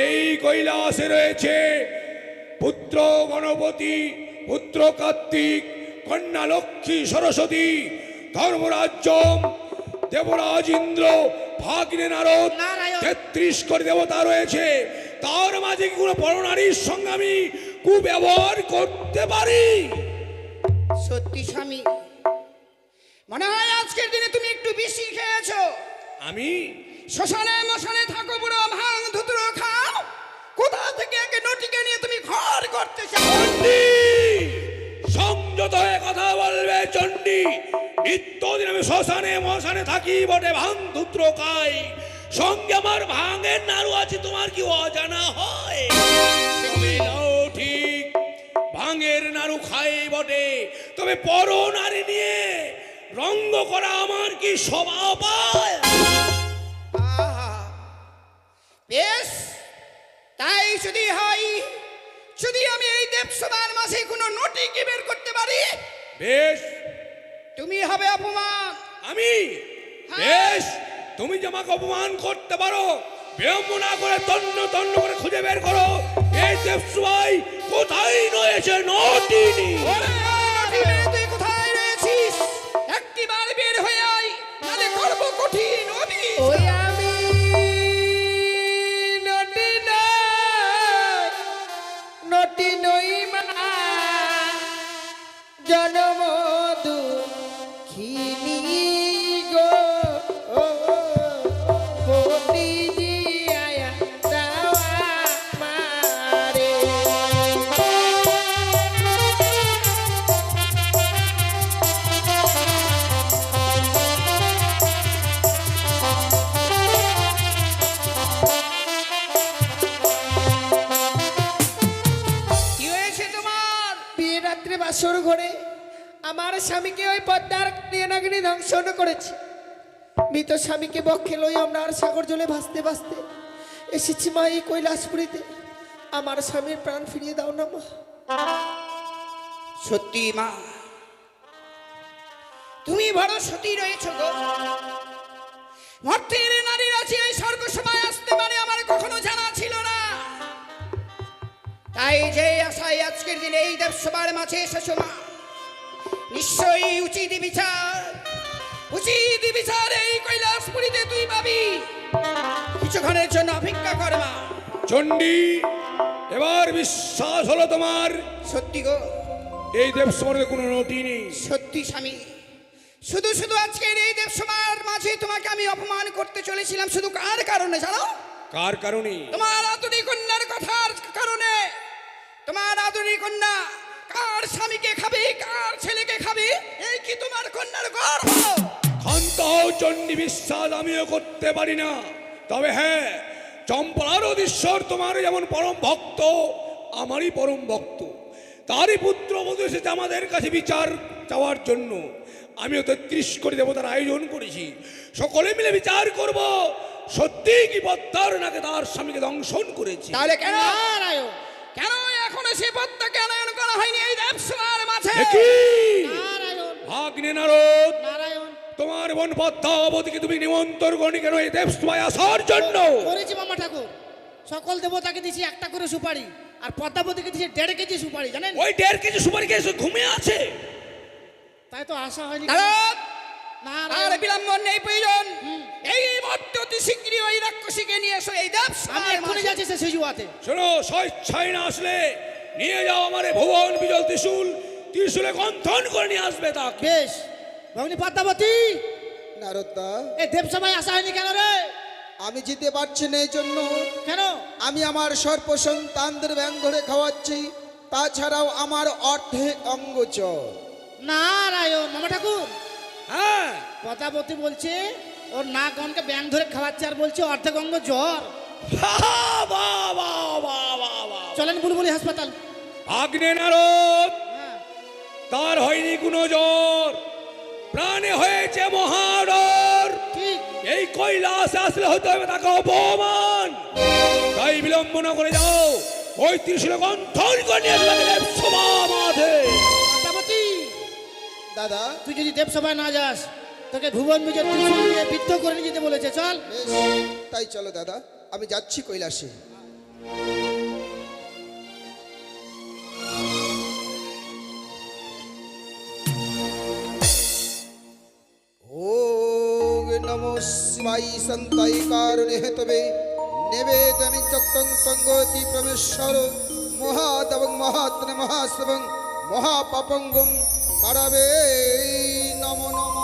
এই কৈলাসে রয়েছে পুত্র গণপতি, পুত্র কার্তিক, কন্যা লক্ষ্মী সরস্বতী, ধর্মরাজ্য, দেবরাজ ইন্দ্র, ভাগ্নে নারদ, নারায়ণ। 33 কোটি দেবতা রয়েছে। তার মাঝে কি কোনো পরনারীর সঙ্গে আমি কুব্যবহার করতে পারি? সত্যি স্বামী, মনে হয় আজকের দিনে তুমি একটু বেশি খেয়েছো। আমি শ্মশানে মশানে থাকো, বুড়ো ভাঙ ধুতুরো খাও, কোথা থেকে একে নটিকে নিয়ে তুমি ঘর করতে চাও? চণ্ডী, সংযত হয়ে কথা বলবে চণ্ডী। নিত্যদিন আমি শ্মশানে মশানে থাকি বটে, ভাঙ ধুত্র খাই, সঙ্গে আমার ভাঙের নাড়ু আছে, তোমার কি অজানা হয়? তবে নাও ঠিক, ভাঙের নাড়ু খাই বটে, তবে পর নারী নিয়ে রঙ্গ করা আমার কি স্বভাব পায়? আহা, বেশ, তাই যদি হয়, যদি আমি এই দেবসভার মাঝে কোনো নটিকে বের করতে পারি, বেশ, তুমি হবে অপমান। আমি বেশ, তুমি যে আমাকে অপমান করতে পারো, বিলম্ব না করে তন্ন তন্ন করে খুঁজে বের করো এই দেবসভাই কোথায় রয়েছে নটিনি। ওরে নটি মেরে তুই কোথায় রয়েছিস? একটিবার বের হয়ে আয়, নালে করব কঠিন অভিযোগ। ওই আমি নটি নই, নটি নই মা, জনম দুঃখিনী গো, পতিজি আয়া দাওয়া মারে। কি হয়েছে তোমার? বিয়ে রাত্রে বাসর ঘরে আমার স্বামীকে ওই পদ্মার নাগিনী ধ্বংসন করেছে। মৃত স্বামীকে বক্ষে লই আমরা আর সাগর জলে ভাসতে ভাসতে এসেছি মা এই কৈলাসপুরীতে। আমার স্বামীর প্রাণ ফিরিয়ে দাও না মা। সত্যি মা, তুমি বড় সতী রয়েছ গো। মর্তের নারীর আছে এই স্বর্গ সময় আসতে পারে, আমার কখনো জানা ছিল না। তাই যে আশায় আজকের দিনে এই দেবসভার মাঝে এসেছো মা, নিশ্চয়ই উচিত বিচার, উচিত বিচার এই কৈলাসপুরীতে তুই পাবি। কিছুক্ষণের জন্য অপেক্ষা কর মা। চণ্ডী, এবার বিশ্বাস হলো তোমার? সত্যি গো, এই দেবসভার কোনো নটি নেই। সত্যি স্বামী, শুধু শুধু আজকের এই দেবসভার মাঝে তোমাকে আমি অপমান করতে চলেছিলাম, শুধু কার কারণে জানো? কার কারণে? তোমার আদুরি কন্যার কথার কারণে। তোমার আদুরি কন্যা কার স্বামীকে খাবে, কার ছেলেকে খাবে, এই কি তোমার কন্যার গর্ব? ক্ষান্ত হও চণ্ডী, বিশ্বাস আমিও করতে পারি না। তবে হ্যাঁ, চম্পলার অধীশ্বর তোমার যেমন পরম ভক্ত, আমারই পরম ভক্ত। তারই পুত্র বধূ এসেছে আমাদের কাছে বিচার চাওয়ার জন্য। আমিও 33 কোটি দেবতার আয়োজন করেছি, সকলে মিলে বিচার করব সত্যি কি পদ্মার নাকি তার স্বামীকে দংশন করেছি। তাহলে কেন নারায়ণ, কেন এখনো সে পদ্মাকে আনয়ন করা হয়নি এই দেবসভার মাঝে? দেখি নারায়ণ, ভাগ্নে নারদ, নারায়ণ। তোমার বোন পদ্মাবতীকে তুমি নিমন্ত্রণ করনি কেন এই দেবসভায় আসার জন্য? করেছি মামা ঠাকুর, সকল দেবতাকে দিয়েছি একটা করে সুপারি, আর পদ্মাবতীকে দিয়েছি 1.5 কেজি সুপারি, জানেন? ওই 1.5 কেজি সুপারি খেয়ে ঘুমিয়ে আছে। তাই তো আশা হয়নি। নারদ, আর নারায়ণ, বিলম্ব নেই প্রয়োজন। এই মুহূর্তে অতি শীঘ্রই ওই রাক্ষসীকে নিয়ে এসো এই আমি দেবসভার এক্ষুনি মাঝে। যাচ্ছি সে সিজুয়াতে। শোনো, স্বেচ্ছায় না আসলে নিয়ে যাও আমারে ভুবন বিজল ত্রিশূল, ত্রিশূলে গন্থন করে নিয়ে আসবে তাকে। বেশ, ভগ্নী পদ্মাবতী, নারদা, এই দেবসভায় আসা হয়নি কেন রে? আমি যেতে পারছি না এই জন্য কেন? আমি আমার সর্প সন্তানদের ব্যাং ধরে খাওয়াচ্ছি, তাছাড়াও আমার অর্ধেক অঙ্গচর। নারায়ণ, মামা ঠাকুর, হ্যাঁ, পদ্মাবতী বলছে ওর নাক গনকে ব্যাং ধরে খাওয়াচ্ছে, আর বলছে অর্ধেক অঙ্গ জ্বর। বাহ, বাহ, বাহ, বাহ, বাহ, বাহ। চলেন বুলবুলি হাসপাতাল। ভাগ্নে নারদ, হ্যাঁ, তার হয়নি কোনো জ্বর, প্রাণে হয়েছে মহাডর। ঠিক। এই কৈলাসে আসলে হতে হবে তাকে অপমান। তাই বিলম্ব না করে যাও, ওই ত্রিশূলে গন্থন করে নিয়ে আসবে দেবসভা মাঠে। পদ্মাবতী, দাদা, তুই যদি দেবসভায় না যাস তোকে ভুবন বিজয় ত্রিশূল দিয়ে বিদ্ধ করে নিয়ে যেতে বলেছে, চল। বেশ, তাই চলো দাদা, আমি যাচ্ছি কৈলাসে। ওম নমো শিবাই সন্তাই কারণে হেতবে নিবেদমি চক্তং তঙ্গতি প্রমেশ্বর মহাদবং মহাত্ম মহাসবং মহাপাপঙ্গম কারবে নমো নমঃ।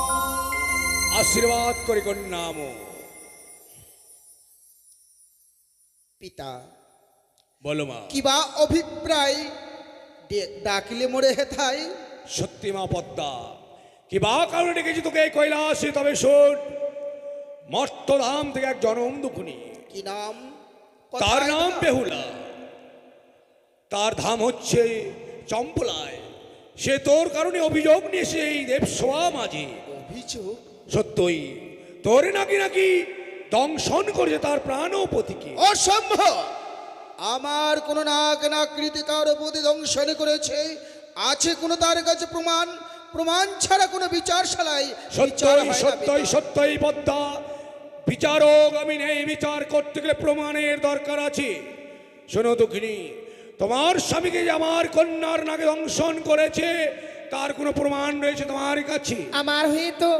আশীর্বাদ করি কন্যাম। পিতা, বলো মা। কিবা অভিপ্রায় ডাকিলে মোরে হেথায়? সত্যি মা পদ্মা, কি বা কারণে ডেকেছি তোকে এই কৈলাসে, তবে শোন, মর্তধাম থেকে এক জনম দুখুনি, কি নাম? তার কোথায় নাম ধাম? বেহুলা, তার ধাম হচ্ছে চম্পলায়। সে তোর কারণে অভিযোগ নিয়েছে এই দেবসভা মাঝে। অভিযোগ? সত্যই তোরে নাকি নাকি দংশন করেছে তার প্রাণপতিকে। অসম্ভব! আমার কোন নাক নাকৃতিকার প্রতি দংশন করেছে? আছে কোন তার কাছে প্রমাণ? প্রমাণ ছাড়া কোনো বিচারশালায় বিচার সত্যই হয় না, সত্যই পিতা। সত্যই পদ্মা, বিচারক আমি নেই। বিচার করতে গেলে প্রমাণের দরকার আছে। শোনো দুঃখিনী, তোমার স্বামীকে যে আমার কন্যার নাকে দংশন করেছে তার কোনো প্রমাণ রয়েছে তোমার কাছে? আমার হয়ে তো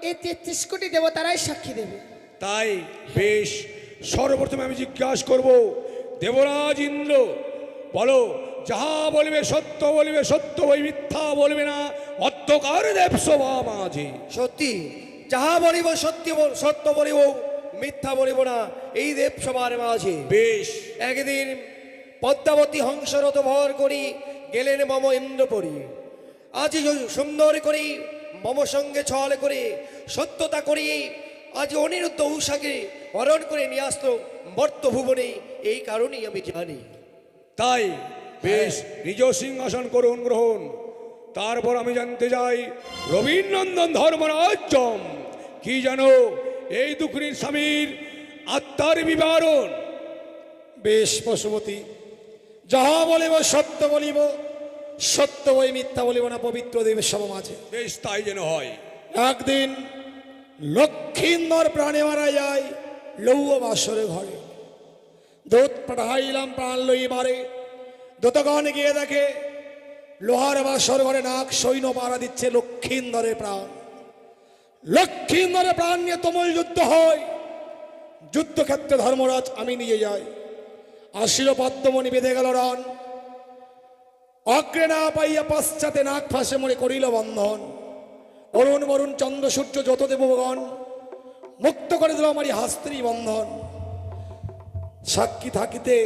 এই 33 কোটি দেবতারাই সাক্ষী দেবে। তাই বেশ, সর্বপ্রথমে আমি জিজ্ঞাসা করব, দেবরাজ ইন্দ্র, বলো, যাহা বলবে সত্য বলবে, সত্য ওই মিথ্যা বলবে না, অত্যকার দেবসভা মাঝে। সত্যি যাহা বলিব সত্যি সত্য বলিব, মিথ্যা বলিব না এই দেব সবার মাঝে। বেশ, একদিন পদ্মাবতী হংসরত ভর করি গেলেন মম ইন্দ্রপুরী। আজ সুন্দর করি মম সঙ্গে ছল করে সত্যতা করি, আজ অনিরুদ্ধ উষাকে হরণ করে নিয়ে আসলো মর্ত ভুবনে, এই কারণেই আমি জানি। তাই বেশ, নিজ সিংহাসন করুন গ্রহণ। তারপর আমি জানতে যাই, রবীন্দ্রনন্দন ধর্মরাজ যম কি জানো এই দুঃখিনীর স্বামীর আত্মার বিবরণ? বেশ পশুপতি, যাহা বলিব সত্য বলিব, সত্য ওই মিথ্যা বলিব না পবিত্র দেবের সভা মাঝে। বেশ, তাই যেন হয়। একদিন লক্ষ্মীন্দর প্রাণে মারা যায় লৌহ বাসরে ঘরে। দূত পাঠাইলাম প্রাণ লইবারে, দূতগণ গিয়ে দেখে লোহার বাসর ঘরে নাক সৈন্য পাড়া দিচ্ছে লক্ষ্মীন্দরের প্রাণ। লক্ষ্মীন্দরের প্রাণ নিয়ে তুমুল যুদ্ধ হয়। যুদ্ধক্ষেত্রে ধর্মরাজ আমি নিয়ে যাই। আসিল পদ্মমণি বেঁধে গেল রান, অগ্রে না পাইয়া পশ্চাতে নাক ফাঁসে মরে করিল বন্ধন। অরুণ বরুণ চন্দ্র সূর্য যত দেবগণ মুক্ত করে দিল আমারই হাস্ত্রী বন্ধন। সাক্ষী থাকিতে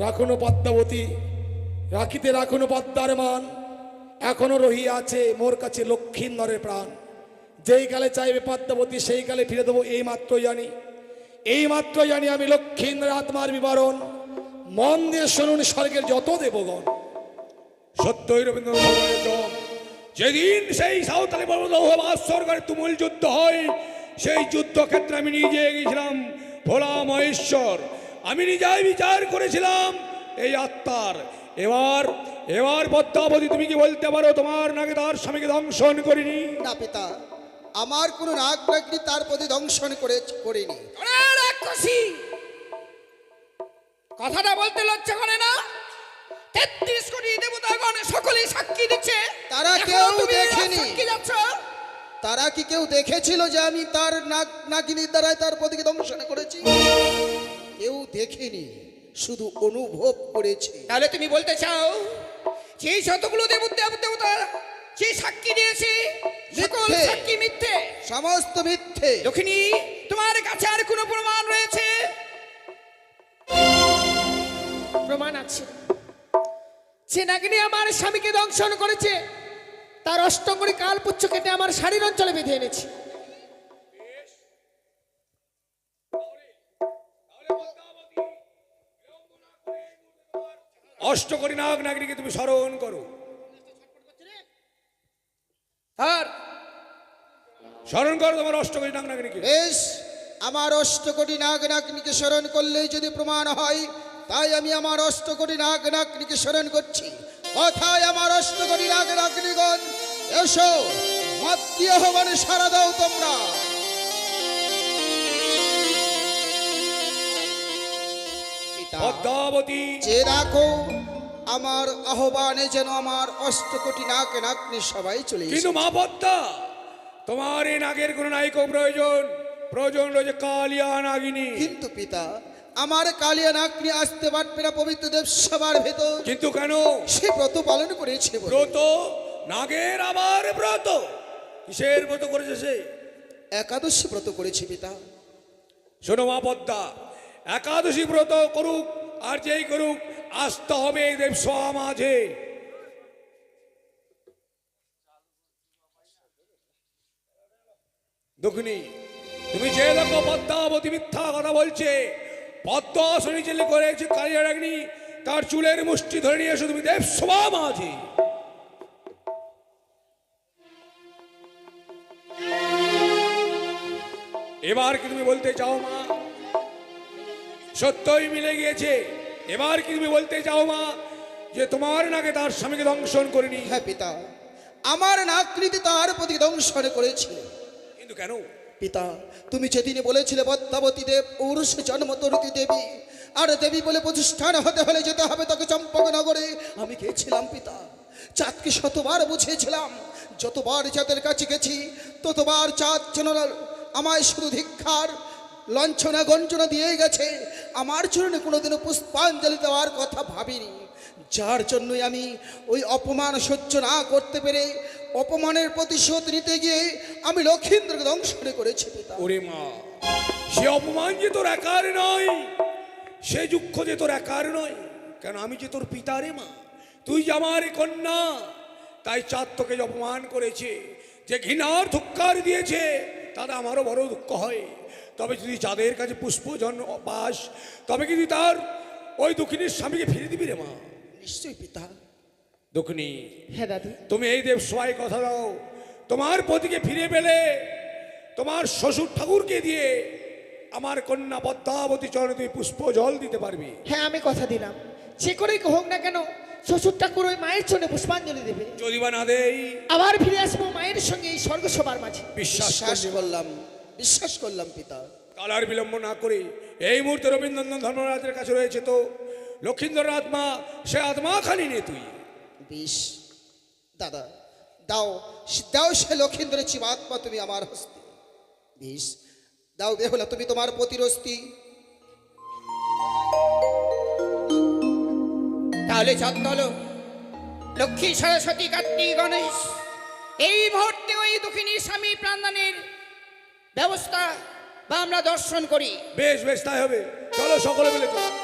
রাখুন পদ্মাবতী, রাখিতে রাখুন পদ্মার মান, এখনো রহিয়া আছে মোর কাছে লক্ষ্মীন্দরের প্রাণ। যেই কালে চাইবে পদ্মাবতী সেই কালে ফিরে দেবো, এই মাত্র জানি, এই মাত্র জানি আমি লক্ষ্মীন্দরের আত্মার বিবরণ। মন দিয়ে শুনুন স্বর্গের যত দেবগণ। সত্যই রবীন্দ্রনাথ যম, যেদিন সেই সাঁওতালি সরকারে তুমুল যুদ্ধ হয়, সেই যুদ্ধক্ষেত্রে আমি নিজে গিয়েছিলাম ভোলা মহেশ্বর। আমি নিজেই বিচার করেছিলাম এই আত্মার। এবার এবার পদ্মাবতী, তুমি কি বলতে পারো তোমার নাকি তার স্বামীকে দংশন করিনি? না পিতা, আমার কোনো নাক নাকড়ি তার প্রতি দংশন করিনি। ওরে রাক্ষসী, কথাটা বলতে লজ্জা করে না? 33 কোটি দেবতাগণ সকলেই সাক্ষী দিচ্ছে, তারা এখনো কেউ তুমি দেখেনি। সাক্ষী যাচ্ছ? তারা কি কেউ দেখেছিল যে আমি তার নাক নাকিনীর দ্বারাই তার প্রতিকে দংশন করেছি? কেউ দেখেনি, শুধু অনুভব করেছে। তাহলে তুমি বলতে চাও সেই শতগুলো দেবতা সেই সাক্ষী দিয়েছে, সকল মিথ্যে। সাক্ষী মিথ্যে? সমস্ত মিথ্যে। দক্ষিণী, তোমার কাছে আর কোনো প্রমাণ রয়েছে? প্রমাণ আছে। যে নাগিনী আমার স্বামীকে দংশন করেছে তার অষ্টঙ্গরি কালপুচ্ছ কেটে আমার শাড়ির অঞ্চলে বেঁধে এনেছি। অষ্টকোটি নাগ নাগরিকে তুমি স্মরণ করো, আর স্মরণ করো তোমার অষ্টকোটি নাগ নাগরিকে। বেশ, আমার অষ্টকোটি নাগ নাগনিকে স্মরণ করলেই যদি প্রমাণ হয়, তাই আমি আমার অষ্টকোটি নাগ নাগনিকে স্মরণ করছি। কথায় আমার অষ্টকোটি নাগ নাগনিগণ, এসো মাতৃ আহ্বানে সাড়া দাও তোমরা। পিতা, পদ্মাবতী যে রাখো আমার আহ্বানে যেন আমার অষ্টকোটি নাক নাতনি সবাই চলে কিন্তু এসেছে। মা পদ্মা, তোমার এই নাগের কোনো নায়িক প্রয়োজন, প্রয়োজন রয়েছে কালিয়া নাগিনী। কিন্তু পিতা, আমার কালিয়া নাতনি আসতে পারবে না পবিত্র দেব সবার ভেতর। কিন্তু কেন? সে ব্রত পালন করেছে বলে। ব্রত? নাগের আবার ব্রত? কিসের ব্রত করেছে সে? একাদশী ব্রত করেছে পিতা। শোনো মা পদ্মা, একাদশী ব্রত করুক আর যেই করুক, আসতে হবে এই দেবসভা মাঝে। দুঃখিনী, তুমি যে দেখো পদ্মাবতী মিথ্যা কথা বলছে, পদ্মা আসনে জেলে করেছে কালিয়া রাগনি, তার চুলের মুষ্টি ধরে নিয়ে এসো তুমি দেবসভা মাঝে। এবার কি তুমি বলতে চাও মা সত্যই মিলে গিয়েছে? এবার কি তুমি বলতে চাও মা যে তোমার নাকে তার স্বামীকে দংশন করেনি? হ্যাঁ পিতা, আমার নাতনিতে তার প্রতি দংশন করেছিল। কিন্তু কেন? পিতা, তুমি যেদিন বলেছিলে পদ্মাবতী দেব ঔরসে জন্ম তরুতি দেবী, আর দেবী বলে প্রতিষ্ঠান হতে হলে যেতে হবে তাকে চম্পকনগরে। আমি গেছিলাম পিতা, চাঁদকে শতবার বুঝিয়েছিলাম। যতবার চাঁদের কাছে গেছি ততবার চাঁদ যেন আমায় শুধু ধিক্ষার লঞ্ছনা গঞ্জনা দিয়ে গেছে। আমার চরণে কোনোদিনও পুষ্পাঞ্জলি দেওয়ার কথা ভাবিনি, যার জন্যই আমি ওই অপমান সহ্য না করতে পেরে অপমানের প্রতিশোধ নিতে গিয়ে আমি লক্ষীন্দ্রকে দংশন করেছি পিতা। ওরে মা, সে অপমান যে তোর একার নয়, সে দুঃখ যে তোর একার নয়। কেন? আমি যে তোর পিতা রে মা, তুই যে আমার কন্যা। তাই চাঁদ তোকে যে অপমান করেছে, যে ঘৃণার ধিক্কার দিয়েছে, তাতে আমারও বড় দুঃখ হয়। তবে যদি চাঁদের কাছে পুষ্পজন পাস, তবে কিন্তু তার ওই দুঃখিনীর স্বামীকে ফিরে দিবি রে মা। নিশ্চয়ই পিতা। দুঃখিনী, হ্যাঁ দাদু। তুমি এই দেব সবাই কথা দাও, তোমার পতিকে ফিরে পেলে তোমার শ্বশুর ঠাকুরকে দিয়ে আমার কন্যা পদ্মাবতী চরণে তুমি পুষ্প জল দিতে পারবি। হ্যাঁ, আমি কথা দিলাম, যে করেই হোক না কেন শ্বশুর ঠাকুর ওই মায়ের জন্য পুষ্পাঞ্জলি দেবে। যদি বা না দেই, আবার ফিরে আসবো মায়ের সঙ্গে এই স্বর্গসভার মাঝে। বিশ্বাস বিশ্বাস করলাম পিতা। কালার বিলম্ব না করে এই মুহূর্তে রবীন্দ্রনাথ ধর্মরাজের কাছে রয়েছে তো লক্ষীন্দ্রের আত্মা, সে আত্মা খালি নে তুই। বেশ দাদা, দাও দাও সে লক্ষীন্দ্রের জীবাত্মা তুমি আমার হস্তে। বেশ দাও বেহুলা, তুমি তোমার প্রতিরস্তি। তাহলে চন্দল, লক্ষ্মী, সরস্বতী, কার্তিক, গণেশ, এই মুহূর্তে ওই দুঃখিনীর স্বামী প্রাণদানের ব্যবস্থা বা আমরা দর্শন করি। বেশ বেশ, তাই হবে। চলো সকলে মিলে চলো।